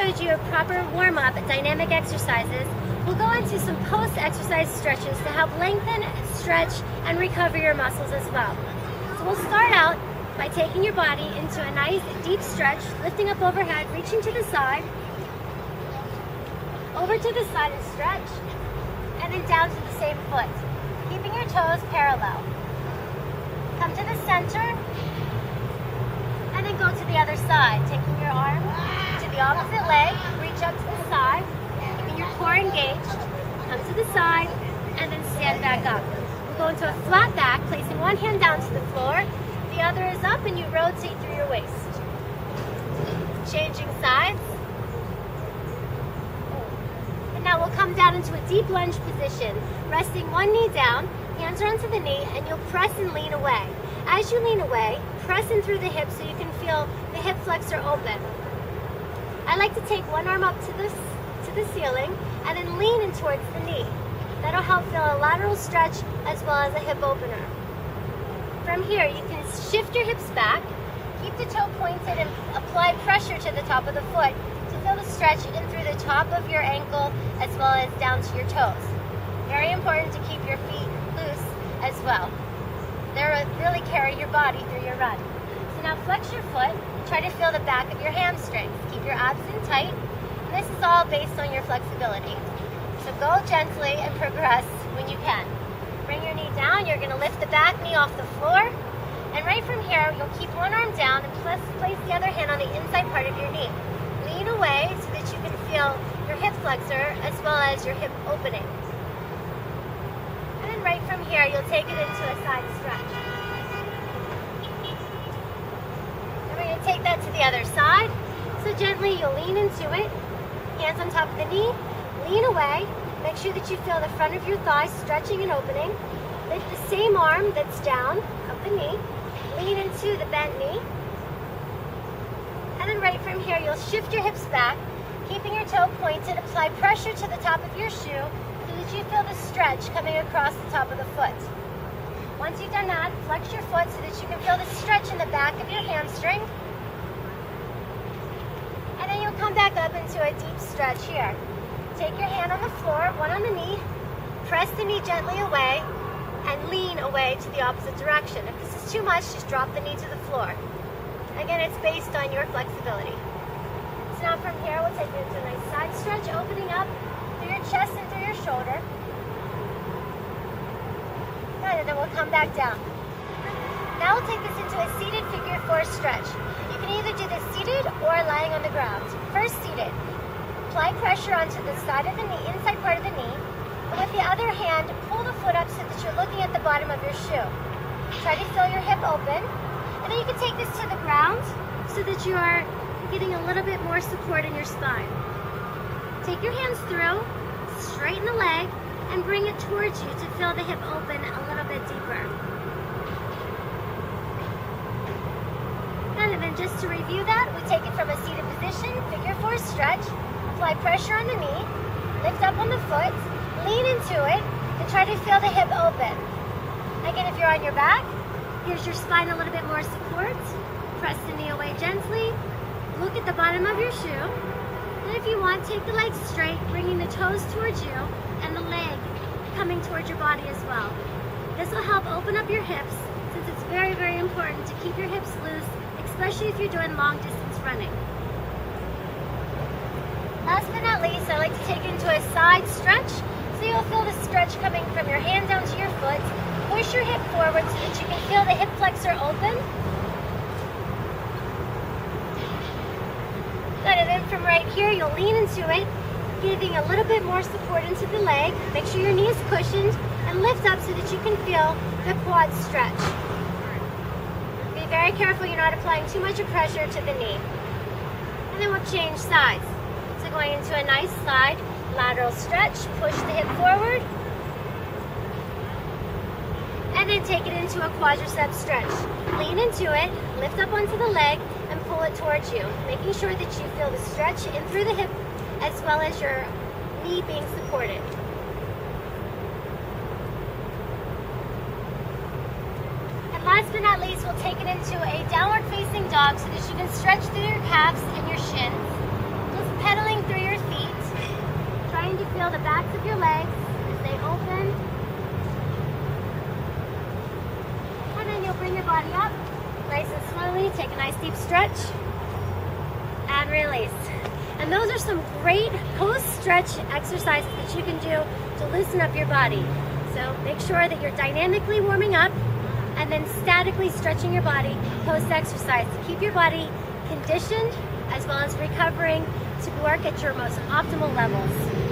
showed you a proper warm-up, dynamic exercises, we'll go into some post-exercise stretches to help lengthen, stretch, and recover your muscles as well. So we'll start out by taking your body into a nice deep stretch, lifting up overhead, reaching to the side, over to the side and stretch, and then down to the same foot, keeping your toes parallel. Come to the center, and then go to the other side, taking your arm to the opposite leg, reach up to the side, keeping your core engaged, come to the side, and then stand back up. We'll go into a flat back, placing one hand down to the floor, the other is up, and you rotate through your waist. Changing sides. And now we'll come down into a deep lunge position, resting one knee down, hands are onto the knee, and you'll press and lean away. As you lean away, press in through the hips so you can feel the hip flexor open. I like to take one arm up to the ceiling and then lean in towards the knee. That'll help feel a lateral stretch as well as a hip opener. From here, you can shift your hips back, keep the toe pointed, and apply pressure to the top of the foot to feel the stretch in through the top of your ankle as well as down to your toes. Very important to keep your feet loose as well. They'll really carry your body through your run. So now flex your foot, try to feel the back of your hamstrings. Keep your abs in tight, and this is all based on your flexibility. So go gently and progress when you can. Bring your knee down, you're gonna lift the back knee off the floor, and right from here, you'll keep one arm down and place the other hand on the inside part of your knee. Lean away so that you can feel your hip flexor as well as your hip opening. Right from here, you'll take it into a side stretch. And we're going to take that to the other side. So gently, you'll lean into it. Hands on top of the knee. Lean away. Make sure that you feel the front of your thighs stretching and opening. Lift the same arm that's down of the knee. Lean into the bent knee. And then right from here, you'll shift your hips back, keeping your toe pointed. Apply pressure to the top of your shoe, you feel the stretch coming across the top of the foot. Once you've done that, flex your foot so that you can feel the stretch in the back of your hamstring. And then you'll come back up into a deep stretch here. Take your hand on the floor, one on the knee, press the knee gently away, and lean away to the opposite direction. If this is too much, just drop the knee to the floor. Again, it's based on your flexibility. So now from here, we'll take it into a nice side stretch, opening up through your chest and through your shoulder. Good, and then we'll come back down. Now we'll take this into a seated figure 4 stretch. You can either do this seated or lying on the ground. First seated. Apply pressure onto the side of the knee, inside part of the knee, and with the other hand, pull the foot up so that you're looking at the bottom of your shoe. Try to feel your hip open, and then you can take this to the ground so that you are getting a little bit more support in your spine. Take your hands through, straighten the leg, and bring it towards you to feel the hip open a little bit deeper. And then just to review that, we take it from a seated position, figure 4 stretch, apply pressure on the knee, lift up on the foot, lean into it, and try to feel the hip open. Again, if you're on your back, gives your spine a little bit more support. Press the knee away gently, look at the bottom of your shoe, and if you want, take the legs straight, bringing the toes towards you and the leg coming towards your body as well. This will help open up your hips since it's very, very important to keep your hips loose, especially if you're doing long distance running. Last but not least, I like to take it into a side stretch so you'll feel the stretch coming from your hand down to your foot. Push your hip forward so that you can feel the hip flexor open. Good, and then from right here, you'll lean into it, giving a little bit more support into the leg. Make sure your knee is cushioned and lift up so that you can feel the quad stretch. Be very careful you're not applying too much pressure to the knee. And then we'll change sides. So going into a nice side lateral stretch, push the hip forward, and then take it into a quadricep stretch. Lean into it, lift up onto the leg, and pull it towards you, making sure that you feel the stretch in through the hip as well as your knee being supported. And last but not least, we'll take it into a downward facing dog so that you can stretch through your calves and your shins. Just pedal feel the backs of your legs as they open. And then you'll bring your body up, nice and slowly. Take a nice deep stretch and release. And those are some great post-stretch exercises that you can do to loosen up your body. So make sure that you're dynamically warming up and then statically stretching your body post-exercise to keep your body conditioned as well as recovering to work at your most optimal levels.